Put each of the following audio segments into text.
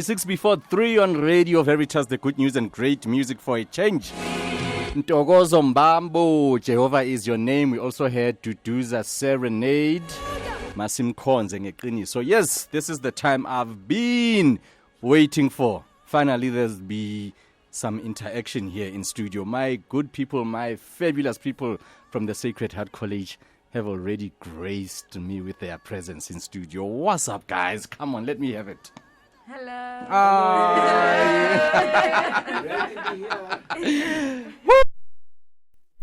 6 before 3 on Radio Veritas, the good news and great music for a change. Ntokozo Mbambo, Jehovah is your name. We also had Duduza Serenade, Masim Konze Ngeqiniso. So yes, this is the time I've been waiting for. Finally, there's be some interaction here in studio. My good people, my fabulous people from the Sacred Heart College have already graced me with their presence in studio. What's up, guys? Come on, let me have it. Hello.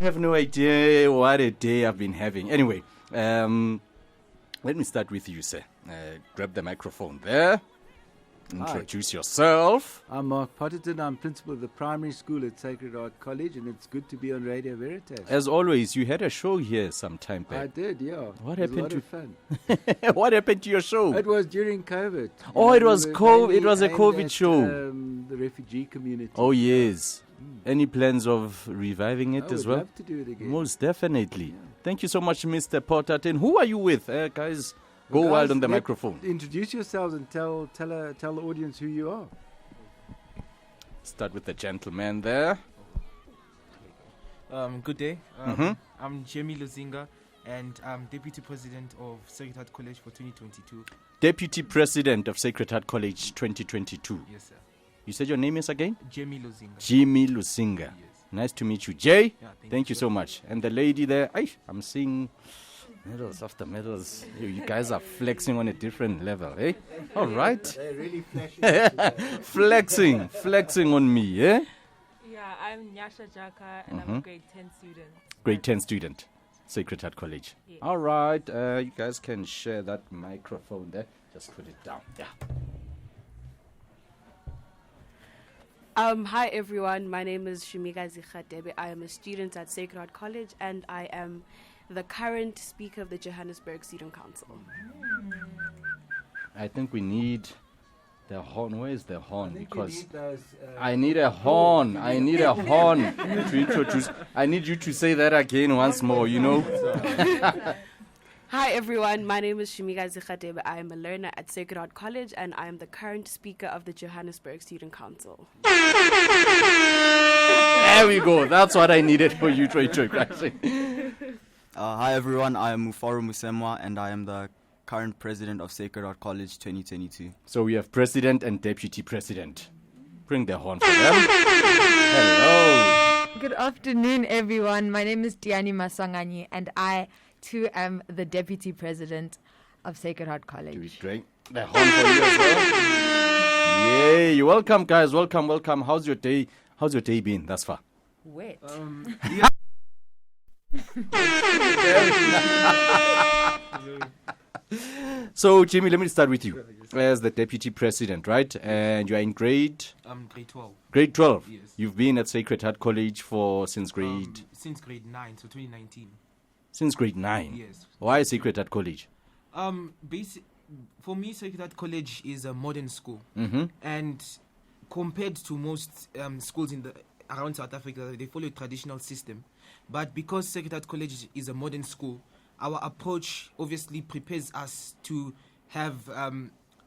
I have no idea what a day I've been having. Anyway, let me start with you, sir. Grab the microphone there. Introduce yourself. I'm Mark Potterton. I'm principal of the primary school at Sacred Heart College, and it's good to be on Radio Veritas. As always, you had a show here some time back. I did, yeah. What it happened was to a lot of fun. What happened to your show? It was during COVID. Oh, it was COVID. It mainly was a aimed COVID at, show. The refugee community. Oh, yes. Any plans of reviving it I as would well? love to do it again. Most definitely. Yeah. Thank you so much, Mr. Potterton. Who are you with, guys? Go Well, wild guys, on the let- microphone. Introduce yourselves and tell the audience who you are. Start with the gentleman there. Good day. Mhm. I'm Jamie Luzinga, and I'm Deputy President of Sacred Heart College for 2022. Deputy President of Sacred Heart College 2022. Yes, sir. You said your name is again? Jamie Luzinga. Jimmy Lusinga. Yes. Nice to meet you. Jay, Yeah, thank you so much. And the lady there, I'm seeing medals after medals. You guys are flexing on a different level, eh? All right. They're really flashing. flexing on me, eh? Yeah, I'm Nyasha Jaka and I'm a grade 10 student. Grade 10 student, Sacred Heart College. Yes. All right, you guys can share that microphone there. Just put it down. Yeah. Hi everyone, my name is Shumika Zikhatebe. I am a student at Sacred Heart College and I am the current speaker of the Johannesburg Student Council. I think we need the horn. Where is the horn? Because those, I need a horn. I need a horn to introduce. I need you to say that again once more, you know. Hi everyone, my name is Shumika Zikhatebe. I am a learner at Sacred Heart College and I am the current speaker of the Johannesburg Student Council. There we go. That's what I needed for you to introduce. Hi everyone, I am Mufaru Musemwa and I am the current president of Sacred Heart College 2022. So we have president and deputy president. Bring the horn for them. Hello. Good afternoon, everyone. My name is Diani Masangani, and I, too, am the Deputy President of Sacred Heart Do we College. drink the horn for you as well? Yay. Welcome, guys. Welcome. How's your day? How's your day been thus far? Wet. So, Jimmy, let me start with you. As the deputy president, right? And you are in grade 12. 12. Yes. You've been at Sacred Heart College since grade Since grade 9, so 2019. since grade 9. Yes. Why Sacred Heart College? For me, Sacred Heart College is a modern school. Mm-hmm. And compared to most schools around South Africa, they follow a traditional system. But because Sacred Heart College is a modern school, our approach obviously prepares us to have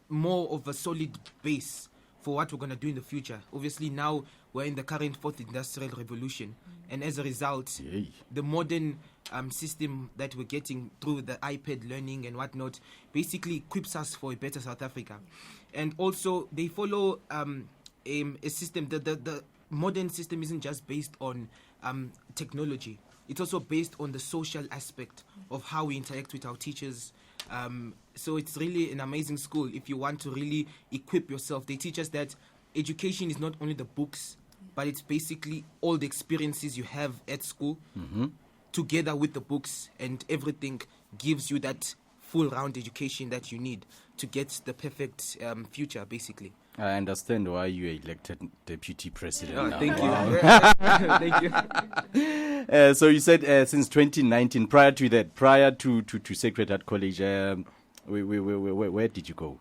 more of a solid base for what we're going to do in the future. Obviously, now we're in the current fourth industrial revolution. And as a result, Yay. the modern system that we're getting through the iPad learning and whatnot basically equips us for a better South Africa. And also, they follow a system. The modern system isn't just based on technology. It's also based on the social aspect of how we interact with our teachers. So it's really an amazing school if you want to really equip yourself. They teach us that education is not only the books, but it's basically all the experiences you have at school together with the books, and everything gives you that full round education that you need to get the perfect future, basically. I understand why you are elected deputy president now. Thank Wow. you. Thank you. So you said since 2019, prior to that, prior to Sacred Heart College, where did you go?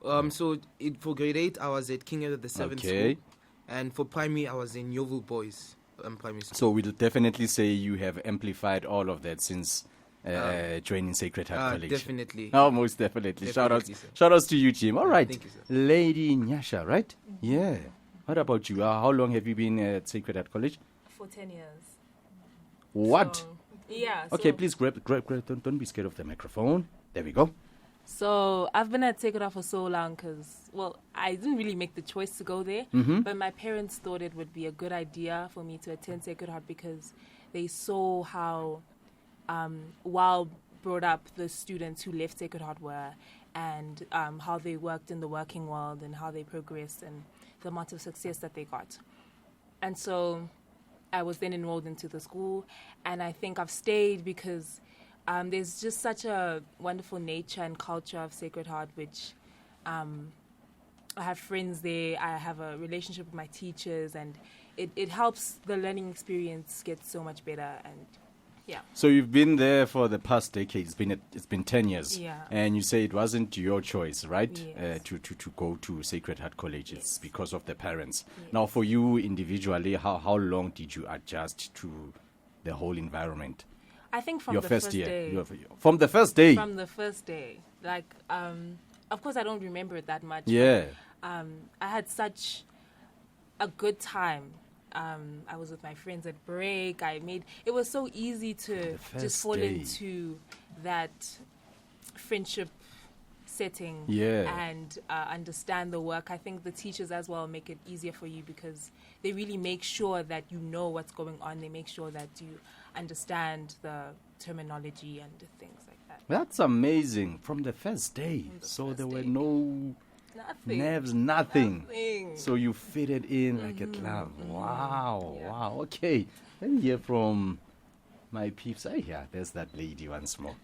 For grade 8, I was at King Edward VII Okay. School. And for primary, I was in Yeovil Boys primary school. So we'll definitely say you have amplified all of that since joining Sacred Heart College? Definitely. Oh, most definitely. Definitely, sir. Shout outs to you, Jim. All right. Thank you, sir. Lady Nyasha, right? Yeah. What about you? How long have you been at Sacred Heart College? For 10 years. What? So, yeah. Okay, so, please grab. Don't be scared of the microphone. There we go. So I've been at Sacred Heart for so long because, well, I didn't really make the choice to go there, but my parents thought it would be a good idea for me to attend Sacred Heart because they saw how well brought up the students who left Sacred Heart were, and how they worked in the working world and how they progressed and the amount of success that they got. And so I was then enrolled into the school, and I think I've stayed because there's just such a wonderful nature and culture of Sacred Heart, which I have friends there, I have a relationship with my teachers, and it helps the learning experience get so much better. And yeah. So you've been there for the past decade. It's been 10 years. Yeah. And you say it wasn't your choice, right? Yes. To go to Sacred Heart College. It's Yes. because of the parents. Yes. Now, for you individually, how long did you adjust to the whole environment? I think from Your the first first year. day. From the first day. From the first day. Like, of course, I don't remember it that much. Yeah. But, I had such a good time. I was with my friends at break. It was so easy to first just fall day. into that friendship setting Yeah. and understand the work. I think the teachers as well make it easier for you because they really make sure that you know what's going on. They make sure that you understand the terminology and things like that. That's amazing. From the first day. the So first there were day. no Nothing. nerves, nothing. Nothing. So you fitted in like a glove. Wow, Yeah. wow. Okay. Let me hear from my peeps. Oh, yeah, there's that lady once more.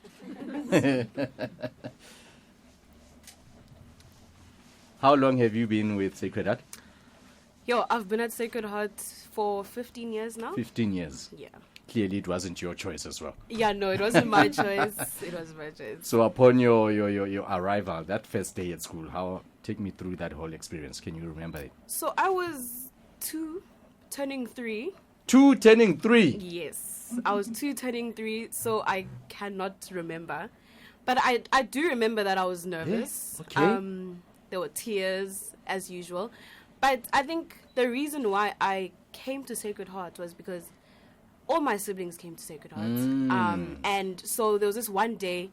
How long have you been with Sacred Heart? Yo, I've been at Sacred Heart for 15 years now. 15 years. Yeah. Clearly, it wasn't your choice as well. Yeah, no, it wasn't my choice. It wasn't my choice. So upon your arrival, that first day at school, take me through that whole experience. Can you remember it? So I was 2, turning 3. 2 turning 3. Yes, I was 2 turning 3, so I cannot remember. But I do remember that I was nervous. okay. There were tears, as usual. But I think the reason why I came to Sacred Heart was because all my siblings came to Sacred Heart. And so there was this one day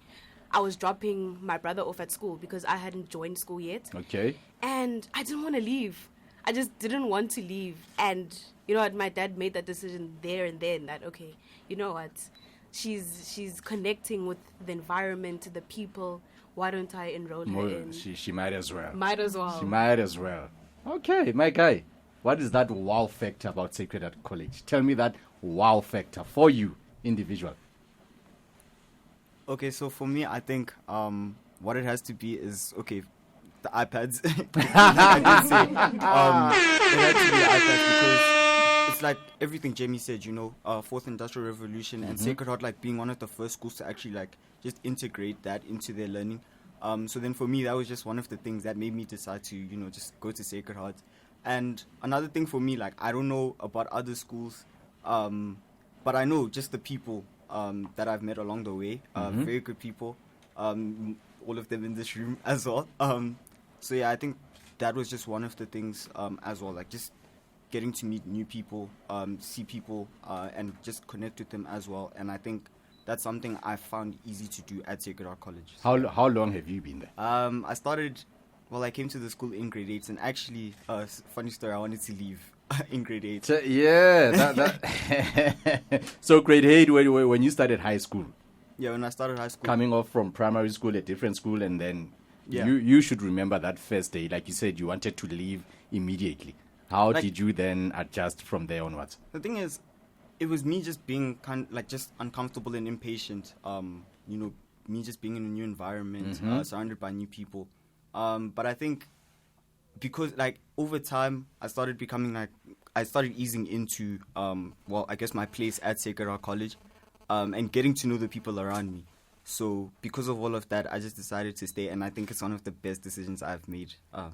I was dropping my brother off at school because I hadn't joined school yet. Okay. And I didn't want to leave. I just didn't want to leave. And you know what? My dad made that decision there and then that, okay, you know what? She's connecting with the environment, the people. Why don't I enroll her in? She might as well. Might as well. She might as well. Okay, my guy. What is that wow factor about Sacred Heart College? Tell me that wow factor for you, individual. Okay, so for me, I think what it has to be is, okay, the iPads. I did say, it has to be the iPads because it's like everything Jamie said, you know, Fourth Industrial Revolution and Sacred Heart like being one of the first schools to actually like just integrate that into their learning. So then for me, that was just one of the things that made me decide to, you know, just go to Sacred Heart. And another thing for me, like, I don't know about other schools, but I know just the people that I've met along the way, very good people, all of them in this room as well. So yeah, I think that was just one of the things as well, like just getting to meet new people, see people, and just connect with them as well. And I think that's something I found easy to do at Sacred Heart College. How long have you been there? I came to the school in grade 8, and actually, funny story, I wanted to leave in grade 8. So, yeah. So grade 8, when you started high school, Yeah, when I started high school. coming off from primary school, a different school, and then Yeah. you should remember that first day. Like you said, you wanted to leave immediately. How did you then adjust from there onwards? The thing is, it was me just being just uncomfortable and impatient. You know, me just being in a new environment, surrounded by new people. But I think because like over time, I started easing into I guess my place at Sacred Heart College, and getting to know the people around me. So because of all of that, I just decided to stay, and I think it's one of the best decisions I've made.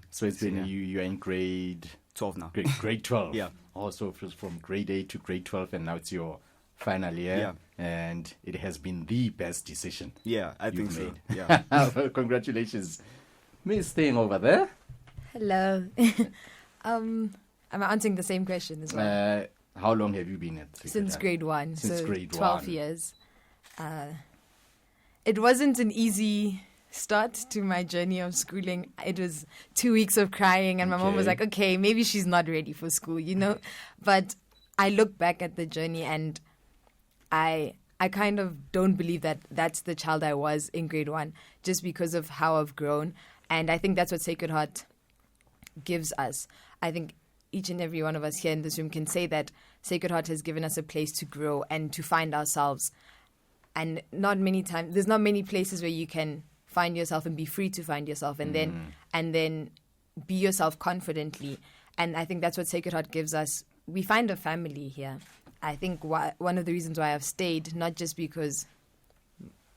So it's been you're in grade 12 now. grade 12. Yeah. Also from grade 8 to grade 12, and now it's your final year. Yeah. and it has been the best decision. Yeah, I think You've so. made. Yeah. Well, congratulations. Miss staying over there. Hello. I'm answering the same question as well. How long have you been at Sacred Since Heart? grade 1. Since so grade 12 1. years. It wasn't an easy start to my journey of schooling. It was 2 weeks of crying, and my mom was Okay. like, okay, maybe she's not ready for school, But I look back at the journey, and I kind of don't believe that that's the child I was in grade 1, just because of how I've grown. And I think that's what Sacred Heart gives us. I think each and every one of us here in this room can say that Sacred Heart has given us a place to grow and to find ourselves. And there's not many places where you can find yourself and be free to find yourself, and then be yourself confidently. And I think that's what Sacred Heart gives us. We find a family here. I think one of the reasons why I've stayed, not just because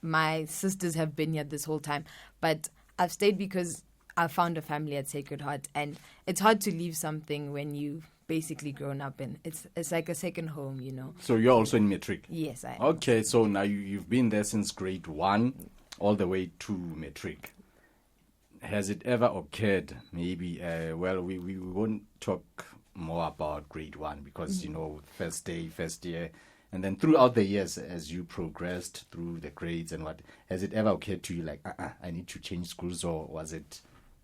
my sisters have been here this whole time, but I've stayed because I found a family at Sacred Heart, and it's hard to leave something when you've basically grown up in. It's like a second home, So you're also in matric? Yes, I am. Okay, so now you've been there since grade 1 all the way to matric. Has it ever occurred, maybe, we won't talk more about grade 1 because, first day, first year, and then throughout the years as you progressed through the grades and what, has it ever occurred to you like, I need to change schools, or was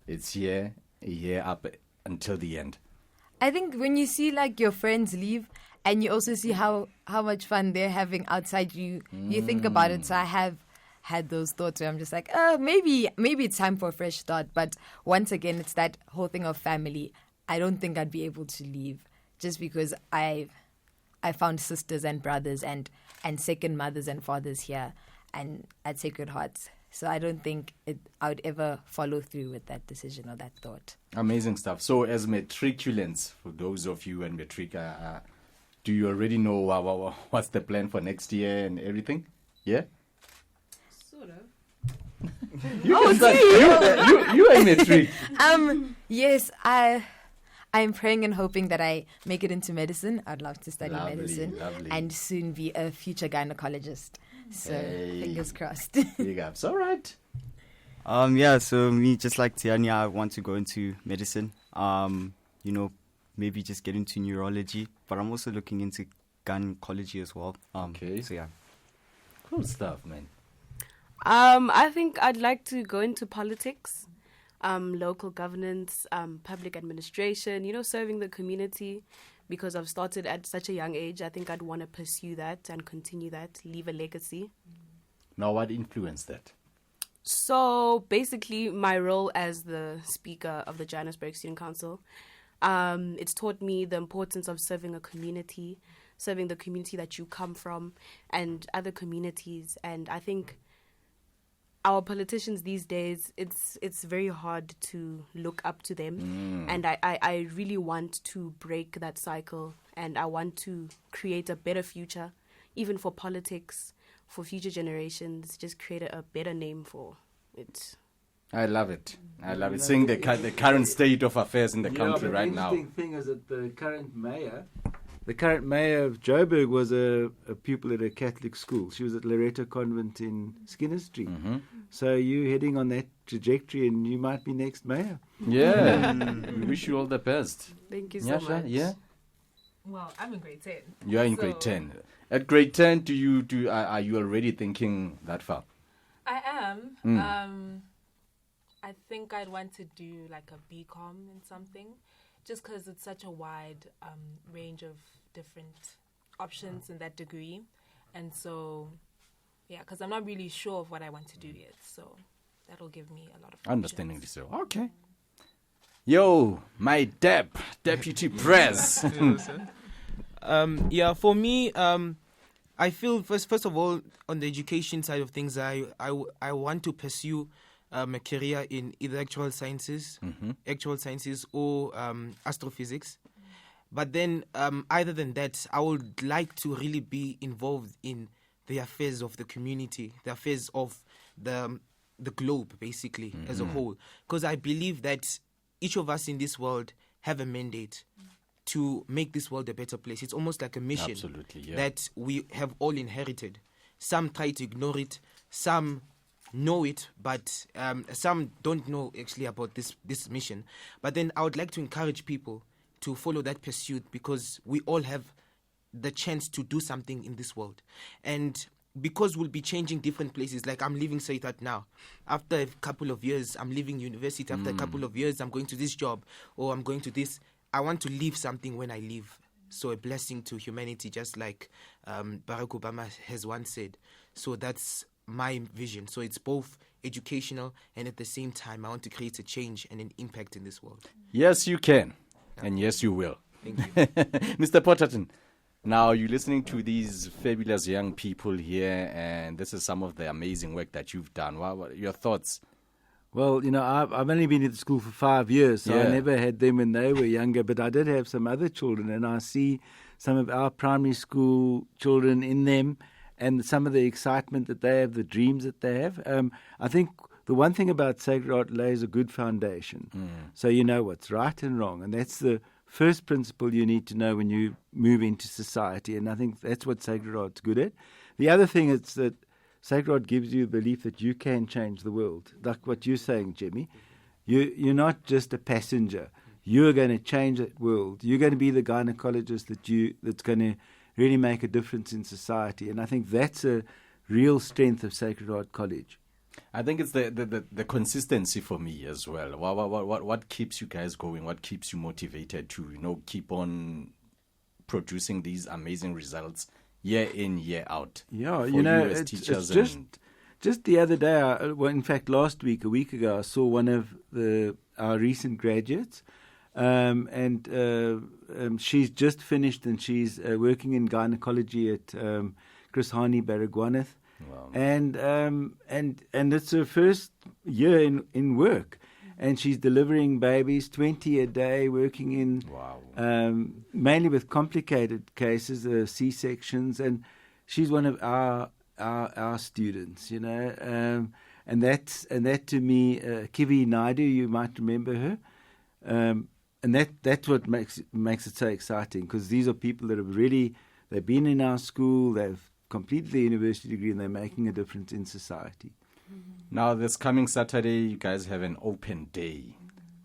it's here, a year up until the end? I think when you see like your friends leave, and you also see how much fun they're having outside, you think about it. So I have had those thoughts where I'm just like, maybe it's time for a fresh start. But once again, it's that whole thing of family. I don't think I'd be able to leave just because I found sisters and brothers and second mothers and fathers here and at Sacred Hearts. So I don't think I would ever follow through with that decision or that thought. Amazing stuff. So as matriculants, for those of you in matric, do you already know what's the plan for next year and everything? Yeah? Sort of. You are in matric. Yes, I'm praying and hoping that I make it into medicine. I'd love to study medicine and soon be a future gynecologist. So fingers crossed. Big ups. All right. So me, just like Tiania, I want to go into medicine. Maybe just get into neurology, but I'm also looking into gynecology as well. Okay. So yeah. Cool stuff, man. I think I'd like to go into politics, local governance, public administration, serving the community, because I've started at such a young age. I think I'd want to pursue that and continue that, leave a legacy. Now, what influenced that? So basically, my role as the speaker of the Johannesburg Student Council, it's taught me the importance of serving a community, serving the community that you come from and other communities. And I think our politicians these days, it's very hard to look up to them. And I really want to break that cycle, and I want to create a better future, even for politics, for future generations, just create a better name for it. I love it. Seeing the current state of affairs in the country but right the now. interesting thing is that the current mayor of Joburg was a pupil at a Catholic school. She was at Loreto Convent in Skinner Street. Mm-hmm. So you heading on that trajectory, and you might be next mayor. Yeah. We wish you all the best. Thank you so Yasha, much. yeah? Well, I'm in grade 10. You're in grade 10. At grade 10, are you already thinking that far? I am. I think I'd want to do like a BCom in something, just because it's such a wide range of different options in that degree. And so, yeah, because I'm not really sure of what I want to do yet. So that'll give me a lot of Understandingly options. so. Okay. Yo, my deputy press. For me, I feel first of all, on the education side of things, I want to pursue a career in either actual sciences or astrophysics. But then, other than that, I would like to really be involved in the affairs of the community, the affairs of the globe, basically, as a whole. Because I believe that each of us in this world have a mandate to make this world a better place. It's almost like a mission Absolutely, yeah. that we have all inherited. Some try to ignore it, some know it, but some don't know actually about this mission. But then I would like to encourage people to follow that pursuit, because we all have the chance to do something in this world. And because we'll be changing different places, like I'm leaving Saitat now. After a couple of years, I'm leaving university. After a couple of years, I'm going to this job, or I'm going to this. I want to leave something when I leave. So a blessing to humanity, just like Barack Obama has once said. So that's my vision. So it's both educational, and at the same time, I want to create a change and an impact in this world. Yes, you can. And yes, you will. Thank you. Mr. Potterton, now you're listening to these fabulous young people here, and this is some of the amazing work that you've done. What are your thoughts? Well, I've only been at the school for 5 years, so I Yeah. never had them when they were younger, but I did have some other children, and I see some of our primary school children in them, and some of the excitement that they have, the dreams that they have. I think the one thing about Sacred Heart lays a good foundation, so you know what's right and wrong, and that's the first principle you need to know when you move into society, and I think that's what Sacred Heart's good at. The other thing is that Sacred Heart gives you the belief that you can change the world, like what you're saying, Jimmy. You're not just a passenger. You're going to change that world. You're going to be the gynecologist that's going to really make a difference in society, and I think that's a real strength of Sacred Heart College. I think it's the consistency for me as well. What keeps you guys going? What keeps you motivated to keep on producing these amazing results year in, year out? Yeah, for as it's teachers just the other day. In fact, last week, a week ago, I saw one of our recent graduates, and she's just finished, and she's working in gynecology at Chris Hani Baragwanath. Wow. And it's her first year in work, and she's delivering babies 20 a day, working in mainly with complicated cases, C-sections, and she's one of our students, and that to me, Kivi Naidu, you might remember her, and that's what makes it so exciting, because these are people that they've been in our school, they've completed the university degree, and they're making a difference in society. Now, this coming Saturday, you guys have an open day.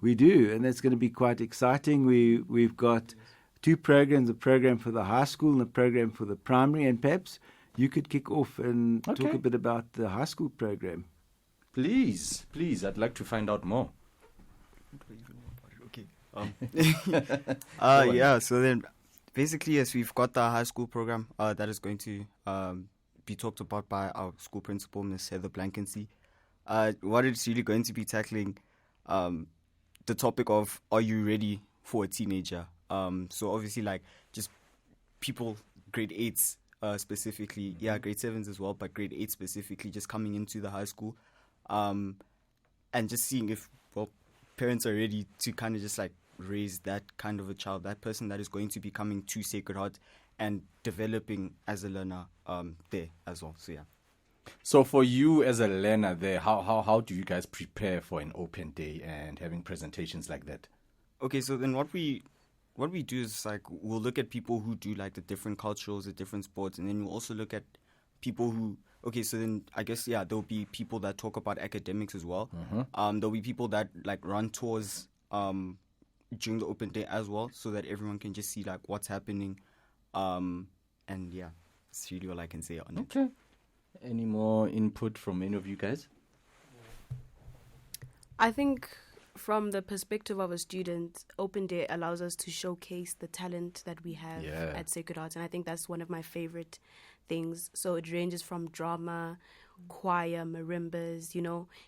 We do, and that's going to be quite exciting. We've got 2 programs, a program for the high school and a program for the primary, and perhaps you could kick off and talk a bit about the high school program. Please, I'd like to find out more. Okay. So then basically, yes, we've got the high school program that is going to be talked about by our school principal, Ms. Heather Blankensee. What it's really going to be tackling the topic of, are you ready for a teenager? So obviously, like, just people, grade 8s specifically, grade 7s as well, but grade 8 specifically, just coming into the high school, and just seeing if, parents are ready to kind of just like raise that kind of a child, that person that is going to be coming to Sacred Heart and developing as a learner there as well. So So for you as a learner there, how do you guys prepare for an open day and having presentations like that? Okay, so then what we do is, like, we'll look at people who do like the different cultures, the different sports, and then we'll also look at people who, so then I guess, there'll be people that talk about academics as well. There'll be people that like run tours during the open day as well, so that everyone can just see like what's happening. And that's really all I can say on it. Okay. Any more input from any of you guys? I think from the perspective of a student, Open Day allows us to showcase the talent that we have at Sacred Heart, and I think that's one of my favorite things. So it ranges from drama, choir, marimbas,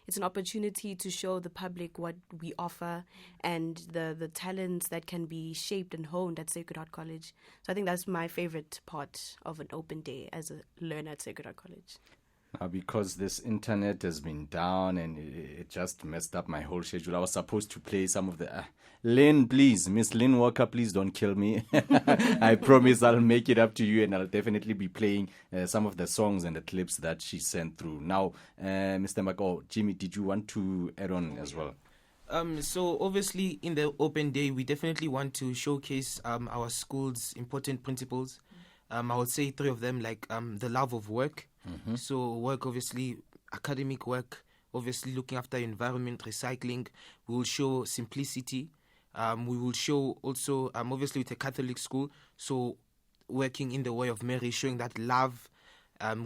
it's an opportunity to show the public what we offer and the talents that can be shaped and honed at Sacred Heart College. So I think that's my favorite part of an open day as a learner at Sacred Heart College. Now, because this internet has been down and it just messed up my whole schedule, I was supposed to play some of the... Lynn, please, Miss Lynn Walker, please don't kill me. I promise I'll make it up to you, and I'll definitely be playing some of the songs and the clips that she sent through. Now, Mr. Jimmy, did you want to add on as well? So obviously in the open day, we definitely want to showcase our school's important principles. I would say 3 of them, like the love of work. So work, obviously, academic work, obviously looking after environment, recycling. We will show simplicity. We will show also, obviously with a Catholic school, so working in the way of Mary, showing that love,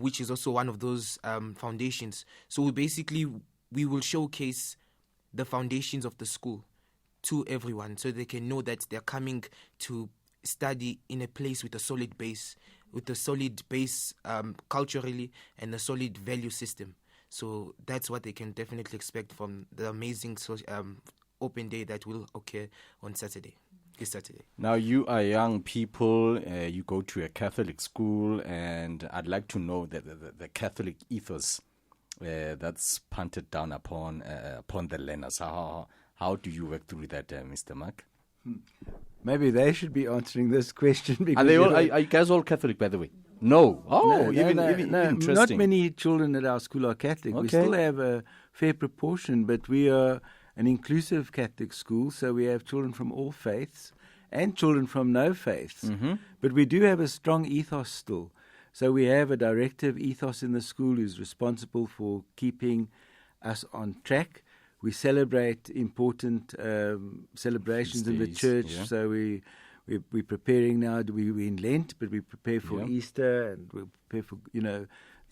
which is also one of those foundations. So we will showcase the foundations of the school to everyone, so they can know that they're coming to study in a place with a solid base, culturally, and a solid value system. So that's what they can definitely expect from the amazing open day that will occur on Saturday. This Saturday. Now, you are young people, you go to a Catholic school, and I'd like to know the Catholic ethos that's punted down upon the learners. How do you work through that, Mr. Mark? Maybe they should be answering this question. Because Are you guys all Catholic, by the way? No. Oh, no, even interesting. Not many children at our school are Catholic. Okay. We still have a fair proportion, but we are an inclusive Catholic school, so we have children from all faiths and children from no faiths. But we do have a strong ethos still. So we have a directive ethos in the school who's responsible for keeping us on track. We celebrate important celebrations in the church. Yeah. So we're preparing now. We're in Lent, but we prepare for Easter, and we prepare for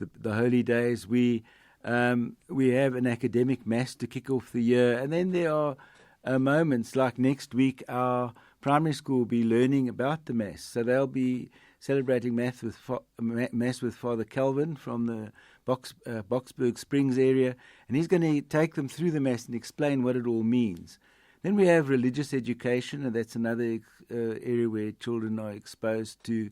the holy days. We have an academic mass to kick off the year, and then there are moments like next week. Our primary school will be learning about the mass, so they'll be celebrating mass with Father Calvin from the Boksburg Springs area, and he's going to take them through the mass and explain what it all means. Then we have religious education, and that's another area where children are exposed to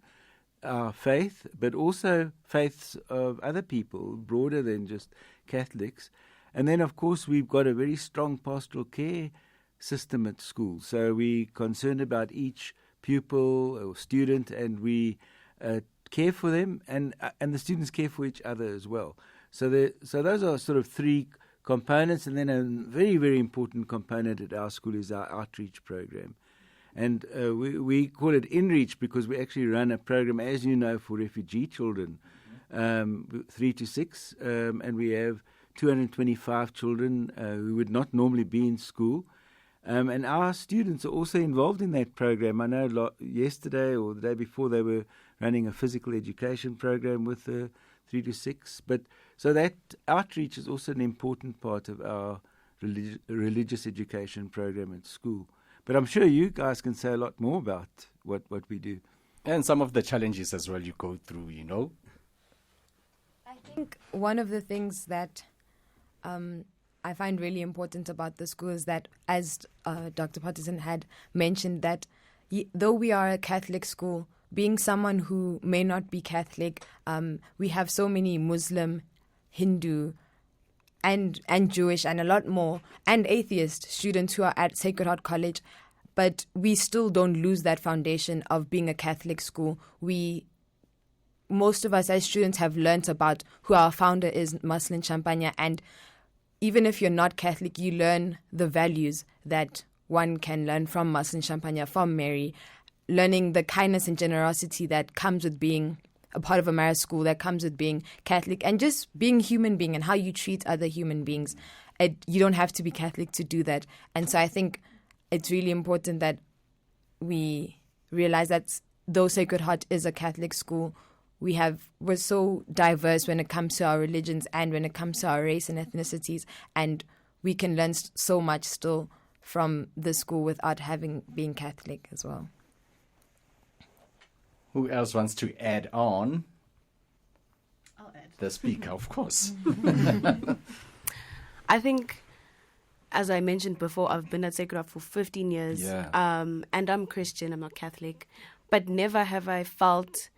our faith, but also faiths of other people, broader than just Catholics. And then, of course, we've got a very strong pastoral care system at school. So we're concerned about each pupil or student, and we care for them, and the students care for each other as well. So those are sort of 3 components, and then a very, very important component at our school is our outreach program. And we call it InReach because we actually run a program, as you know, for refugee children, 3 to 6, and we have 225 children who would not normally be in school. And our students are also involved in that program. I know yesterday or the day before they were running a physical education program with 3 to 6. But so that outreach is also an important part of our religious education program at school. But I'm sure you guys can say a lot more about what we do. And some of the challenges as well you go through, you know. I think one of the things that I find really important about the school is that, as Dr. Potterton had mentioned, that though we are a Catholic school, being someone who may not be Catholic, we have so many Muslim, Hindu, and Jewish, and a lot more, and atheist students who are at Sacred Heart College, but we still don't lose that foundation of being a Catholic school. Most of us as students have learnt about who our founder is, Maslin Champagne, and even if you're not Catholic, you learn the values that one can learn from Maslin Champagne, from Mary, learning the kindness and generosity that comes with being a part of a marist school, that comes with being Catholic, and just being a human being and how you treat other human beings. You don't have to be Catholic to do that. And so I think it's really important that we realize that though Sacred Heart is a Catholic school, we're so diverse when it comes to our religions and when it comes to our race and ethnicities, and we can learn so much still from the school without being Catholic as well. Who else wants to add on? I'll add. The speaker, of course. I think, as I mentioned before, I've been at Sacred Heart for 15 years. Yeah. And I'm Christian, I'm not Catholic. But never have I felt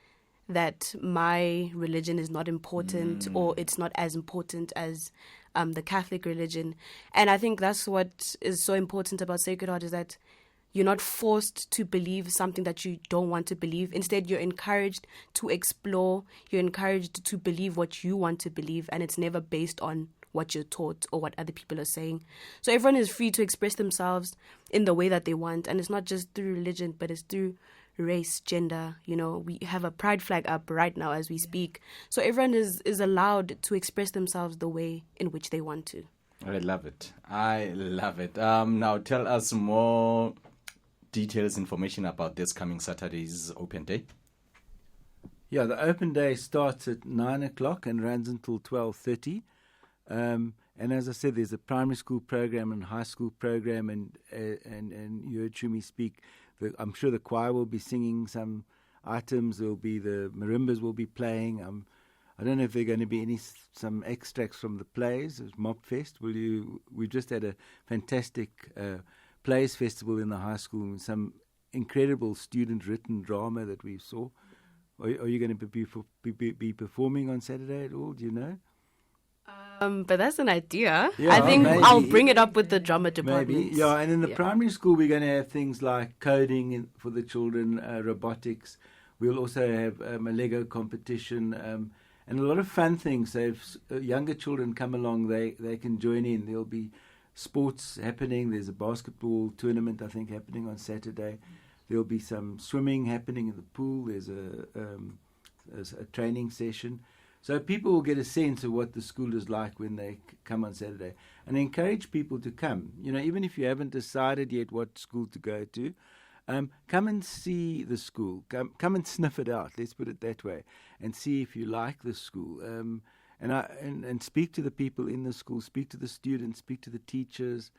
that my religion is not important or it's not as important as the Catholic religion. And I think that's what is so important about Sacred Heart, is that you're not forced to believe something that you don't want to believe. Instead, you're encouraged to explore. You're encouraged to believe what you want to believe, and it's never based on what you're taught or what other people are saying. So everyone is free to express themselves in the way that they want. And it's not just through religion, but it's through race, gender. You know, we have a pride flag up right now as we speak. So everyone is allowed to express themselves the way in which they want to. I love it. I love it. Now tell us more details, information about this coming Saturday's open day. Yeah, the open day starts at 9 o'clock and runs until 12:30. And as I said, there's a primary school program and high school program, and you heard Shumi speak. I'm sure the choir will be singing some items. There'll be the marimbas will be playing. I don't know if there are going to be some extracts from the plays. It's Mopfest. We just had a fantastic plays festival in the high school and some incredible student-written drama that we saw. Are you going to be performing on Saturday at all? Do you know? But that's an idea. Yeah, I think maybe. I'll bring it up with the drama department. Maybe, yeah. And in the primary school, we're going to have things like coding for the children, robotics. We'll also have a Lego competition and a lot of fun things. So if younger children come along, they can join in. There'll be sports happening. There's a basketball tournament, I think, happening on Saturday. There'll be some swimming happening in the pool. There's a training session. So people will get a sense of what the school is like when they come on Saturday. And I encourage people to come. You know, even if you haven't decided yet what school to go to, come and see the school. Come and sniff it out, let's put it that way, and see if you like the school. And speak to the people in the school, speak to the students, speak to the teachers,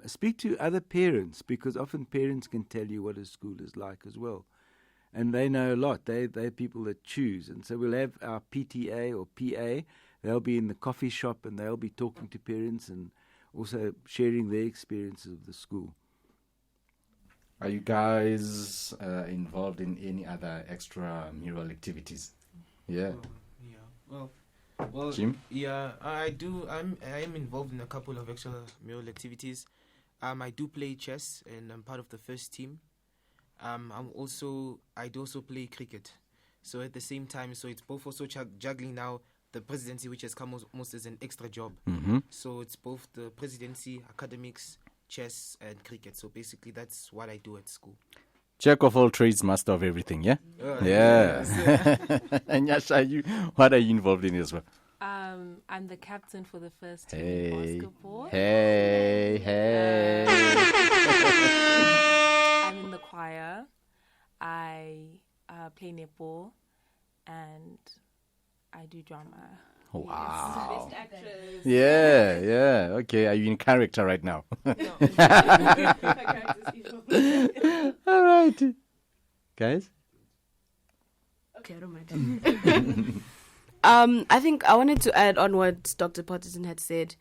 speak to other parents, because often parents can tell you what a school is like as well. And they know a lot. They're people that choose. And so we'll have our PTA or PA. They'll be in the coffee shop and they'll be talking to parents and also sharing their experiences of the school. Are you guys involved in any other extramural activities? Yeah. Well, Jim? Yeah, I do. I am involved in a couple of extramural activities. I do play chess, and I'm part of the first team. I do also play cricket. So at the same time, so it's both also juggling now the presidency, which has come almost as an extra job. Mm-hmm. So it's both the presidency, academics, chess, and cricket. So basically, that's what I do at school. Jack of all trades, master of everything, yeah? Yeah. Yes. And Yasha, what are you involved in as well? I'm the captain for the first team in basketball. Hey. I'm in the choir. I play netball, and I do drama. Wow. Yes. Best actress. Yeah. Okay, are you in character right now? No. All right. Guys? Okay, I don't mind. I think I wanted to add on what Dr. Potterton had said.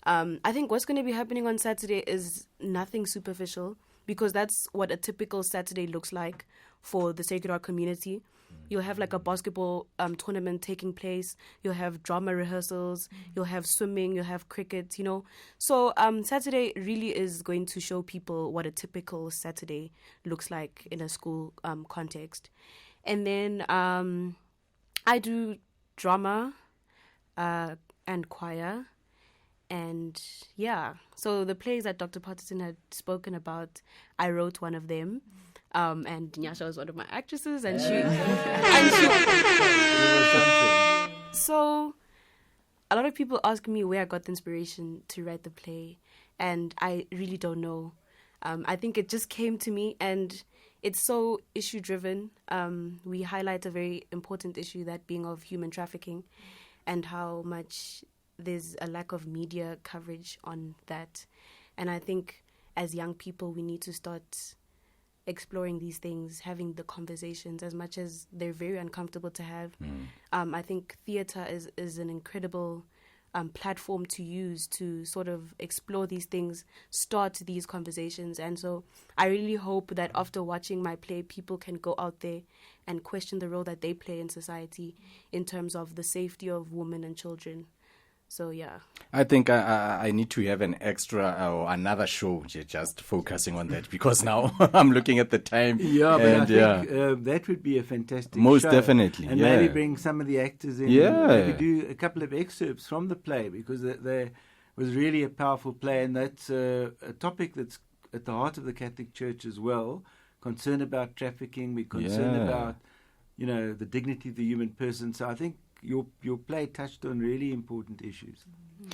I think what's going to be happening on Saturday is nothing superficial, because that's what a typical Saturday looks like for the Sacred Heart community. You'll have like a basketball tournament taking place. You'll have drama rehearsals. You'll have swimming. You'll have cricket, you know. So Saturday really is going to show people what a typical Saturday looks like in a school context. And then I do drama and choir. And yeah, so the plays that Dr. Potterton had spoken about, I wrote one of them. And Nyasha was one of my actresses, and So a lot of people ask me where I got the inspiration to write the play, and I really don't know. I think it just came to me, and it's so issue-driven. We highlight a very important issue, that being of human trafficking, and how much there's a lack of media coverage on that. And I think as young people, we need to start exploring these things, having the conversations, as much as they're very uncomfortable to have. I think theatre is an incredible platform to use to sort of explore these things, start these conversations. And so I really hope that after watching my play, people can go out there and question the role that they play in society in terms of the safety of women and children. So yeah. I think I need to have an extra or another show just focusing on that, because now I'm looking at the time. Yeah, but and, I think that would be a fantastic Most show. definitely, And yeah. maybe bring some of the actors in. Yeah. And maybe do a couple of excerpts from the play, because there was really a powerful play, and that's a topic that's at the heart of the Catholic Church as well. Concerned about trafficking, we're concerned about, the dignity of the human person. So I think your play touched on really important issues.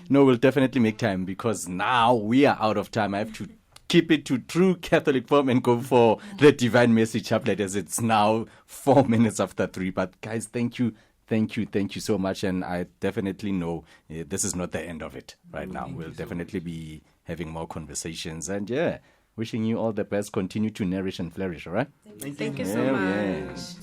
No, we'll definitely make time, because now we are out of time. I have to keep it to true Catholic form and go for the Divine Message Chaplet, as it's now 4 minutes after 3. But guys, thank you so much. And I definitely know this is not the end of it right now. We'll definitely be having more conversations. And wishing you all the best. Continue to nourish and flourish, all right? Thank you so much. Yes.